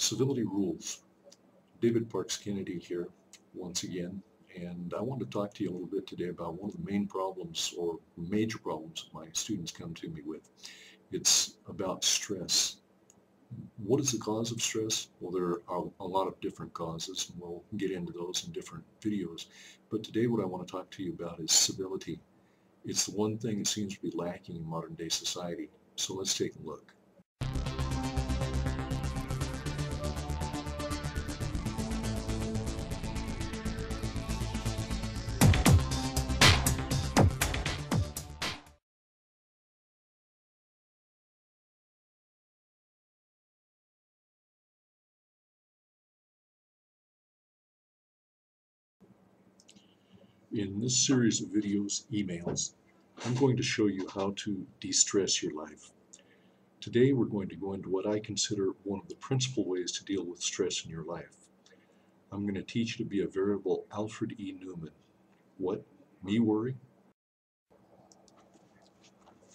Civility Rules. David Parks Kennedy here once again, and I want to talk to you a little bit today about one of the main problems or major problems my students come to me with. It's about stress. What is the cause of stress? Well, there are a lot of different causes, and we'll get into those in different videos. But today what I want to talk to you about is civility. It's the one thing that seems to be lacking in modern day society. So let's take a look. In this series of videos, emails, I'm going to show you how to de-stress your life. Today we're going to go into what I consider one of the principal ways to deal with stress in your life. I'm going to teach you to be a veritable Alfred E. Neuman. What? Me worry?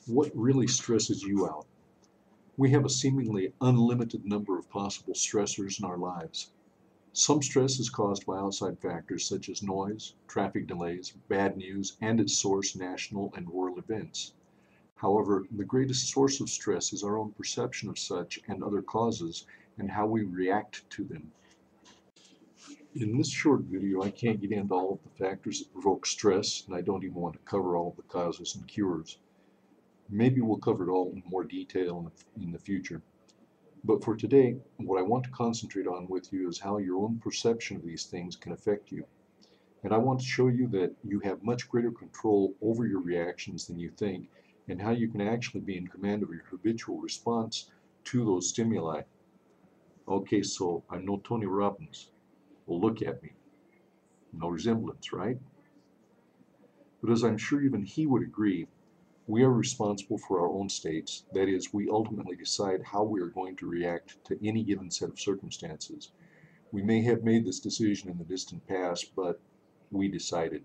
What really stresses you out? We have a seemingly unlimited number of possible stressors in our lives. Some stress is caused by outside factors such as noise, traffic delays, bad news, and its source, national and world events. However, the greatest source of stress is our own perception of such and other causes and how we react to them. In this short video, I can't get into all of the factors that provoke stress, and I don't even want to cover all of the causes and cures. Maybe we'll cover it all in more detail in the future. But for today, what I want to concentrate on with you is how your own perception of these things can affect you. And I want to show you that you have much greater control over your reactions than you think, and how you can actually be in command of your habitual response to those stimuli. Okay, so I'm no Tony Robbins. Well, look at me. No resemblance, right? But as I'm sure even he would agree, we are responsible for our own states. That is, we ultimately decide how we are going to react to any given set of circumstances. We may have made this decision in the distant past, but we decided.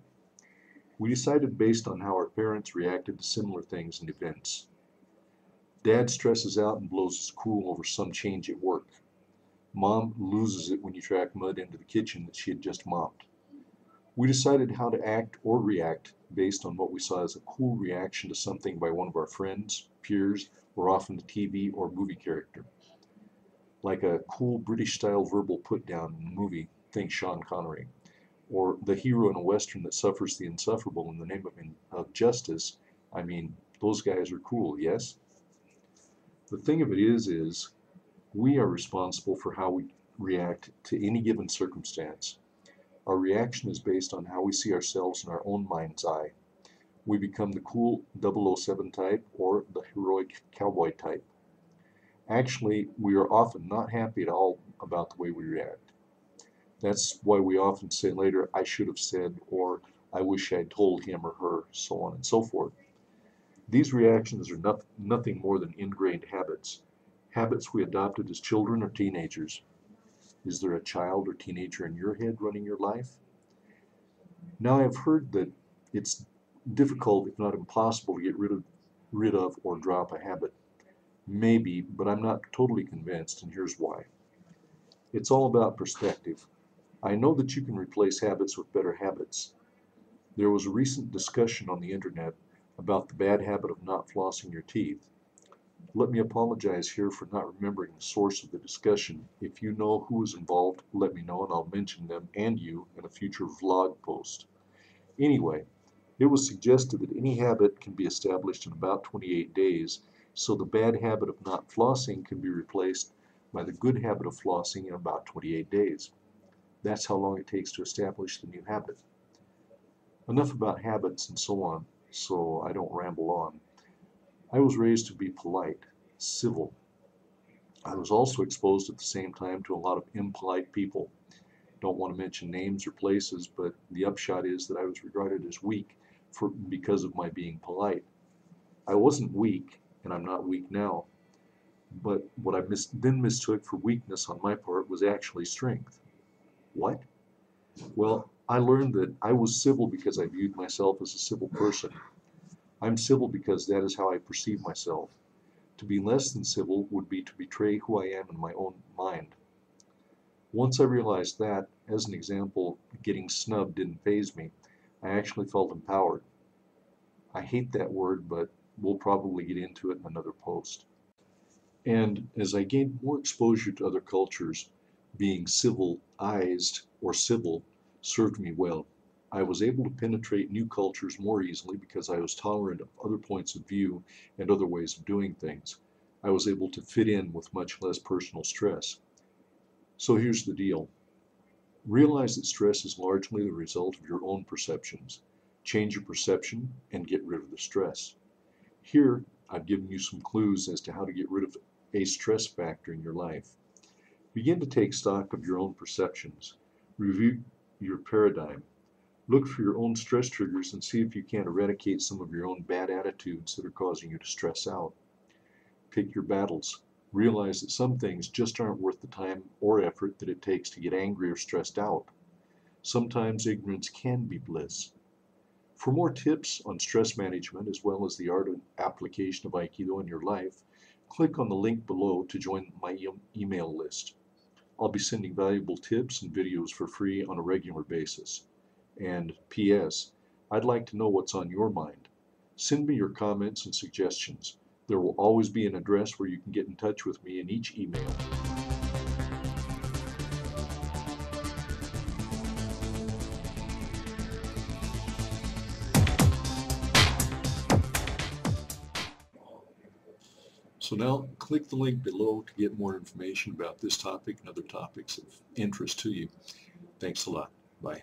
We decided based on how our parents reacted to similar things and events. Dad stresses out and blows his cool over some change at work. Mom loses it when you track mud into the kitchen that she had just mopped. We decided how to act or react based on what we saw as a cool reaction to something by one of our friends, peers, or often a TV or movie character. Like a cool British-style verbal put-down in a movie, think Sean Connery, or the hero in a Western that suffers the insufferable in the name of justice. I mean, those guys are cool, yes? The thing of it is we are responsible for how we react to any given circumstance. Our reaction is based on how we see ourselves in our own mind's eye. We become the cool 007 type or the heroic cowboy type. Actually, we are often not happy at all about the way we react. That's why we often say later, I should have said, or I wish I'd told him or her, so on and so forth. These reactions are nothing more than ingrained habits. Habits we adopted as children or teenagers. Is there a child or teenager in your head running your life? Now, I've heard that it's difficult, if not impossible, to get rid of or drop a habit. Maybe, but I'm not totally convinced, and here's why. It's all about perspective. I know that you can replace habits with better habits. There was a recent discussion on the internet about the bad habit of not flossing your teeth. Let me apologize here for not remembering the source of the discussion. If you know who is involved, let me know and I'll mention them and you in a future vlog post. Anyway, it was suggested that any habit can be established in about 28 days, so the bad habit of not flossing can be replaced by the good habit of flossing in about 28 days. That's how long it takes to establish the new habit. Enough about habits and so on, so I don't ramble on. I was raised to be polite, civil. I was also exposed at the same time to a lot of impolite people. Don't want to mention names or places, but the upshot is that I was regarded as weak because of my being polite. I wasn't weak, and I'm not weak now, but what I then mistook for weakness on my part was actually strength. What? Well, I learned that I was civil because I viewed myself as a civil person. I'm civil because that is how I perceive myself. To be less than civil would be to betray who I am in my own mind. Once I realized that, as an example, getting snubbed didn't faze me, I actually felt empowered. I hate that word, but we'll probably get into it in another post. And as I gained more exposure to other cultures, being civilized or civil served me well. I was able to penetrate new cultures more easily because I was tolerant of other points of view and other ways of doing things. I was able to fit in with much less personal stress. So here's the deal. Realize that stress is largely the result of your own perceptions. Change your perception and get rid of the stress. Here, I've given you some clues as to how to get rid of a stress factor in your life. Begin to take stock of your own perceptions. Review your paradigm. Look for your own stress triggers and see if you can't eradicate some of your own bad attitudes that are causing you to stress out. Pick your battles. Realize that some things just aren't worth the time or effort that it takes to get angry or stressed out. Sometimes ignorance can be bliss. For more tips on stress management as well as the art and application of Aikido in your life, click on the link below to join my email list. I'll be sending valuable tips and videos for free on a regular basis. And P.S. I'd like to know what's on your mind. Send me your comments and suggestions. There will always be an address where you can get in touch with me in each email. So now click the link below to get more information about this topic and other topics of interest to you. Thanks a lot. Bye.